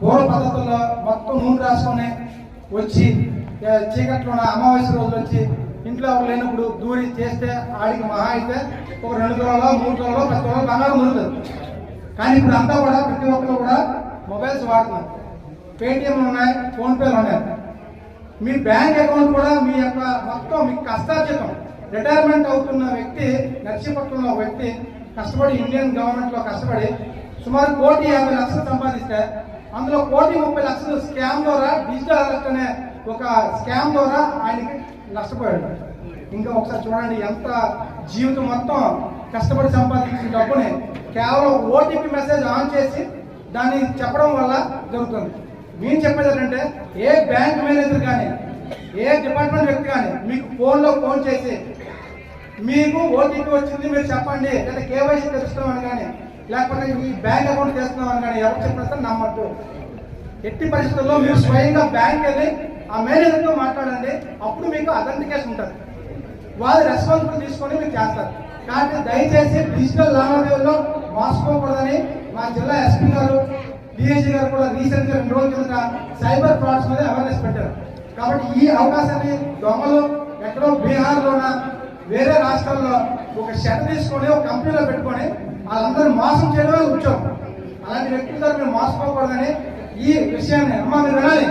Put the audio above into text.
పూర్వ పద్ధతుల్లో మొత్తం నూనె రాసుకొని వచ్చి చీకట్లో అమావాస్య రోజులు వచ్చి ఇంట్లో ఎవరు లేనప్పుడు దూరి చేస్తే ఆడికి మహా అయితే ఒక 2 తులాలో 3 తులాలో 10 తులాలో బంగారం దొరుకుతుంది. కానీ ఇప్పుడు అంతా కూడా ప్రతి ఒక్కరు కూడా మొబైల్స్ వాడుతున్నారు, పేటిఎంలు ఉన్నాయి, ఫోన్పేలు ఉన్నాయి. మీ బ్యాంక్ అకౌంట్ కూడా మీ యొక్క మొత్తం మీకు కష్టార్జితం. రిటైర్మెంట్ అవుతున్న వ్యక్తి నర్సీపట్నంలో ఒక వ్యక్తి కష్టపడి ఇండియన్ గవర్నమెంట్లో కష్టపడి సుమారు 1,50,00,000 సంపాదిస్తే అందులో 1,30,00,000 స్కామ్ ద్వారా డిజిటల్ అరెస్ట్ అనే ఒక స్కామ్ ద్వారా ఆయనకి నష్టపోయాడు. ఇంకా ఒకసారి చూడండి, ఎంత జీవితం మొత్తం కష్టపడి సంపాదించిన డబ్బుని కేవలం ఓటీపీ మెసేజ్ ఆన్ చేసి దాన్ని చెప్పడం వల్ల జరుగుతుంది. మేము చెప్పేది ఏంటంటే, ఏ బ్యాంక్ మేనేజర్ కానీ ఏ డిపార్ట్మెంట్ వ్యక్తి కానీ మీకు ఫోన్లో ఫోన్ చేసి మీకు ఓటీపీ వచ్చింది మీరు చెప్పండి, లేదా కేవైసీ తెలుస్తున్నామని కానీ లేకపోతే ఈ బ్యాంక్ అకౌంట్ చేస్తున్నామని కానీ ఎవరు చెప్పినా నమ్మద్దు. ఎట్టి పరిస్థితుల్లో మీరు స్వయంగా బ్యాంక్ వెళ్ళి ఆ మేనేజర్తో మాట్లాడండి, అప్పుడు మీకు అథెంటికేషన్ ఉంటుంది. వాళ్ళు రెస్పాన్సిబిలిటీ తీసుకొని మీరు చేస్తారు. కాబట్టి దయచేసి డిజిటల్ లావాదేవీల్లో మోసపోకూడదని మా జిల్లా ఎస్పీ గారు, డిఐజీ గారు కూడా రీసెంట్గా 2 రోజుల కింద సైబర్ ఫ్రాడ్స్ మీద అవేర్నెస్ పెట్టారు. కాబట్టి ఈ అవకాశాన్ని దొంగలు ఎక్కడో బీహార్లోన వేరే రాష్ట్రాల్లో ఒక షెడ్ తీసుకొని ఒక కంపెనీలో పెట్టుకొని వాళ్ళందరూ మోసం చేయడమే ఉద్యోగం. అలాంటి వ్యక్తుల ద్వారా మీరు మోసపోకూడదని ఈ విషయాన్ని అమ్మ మీరు వినాలి.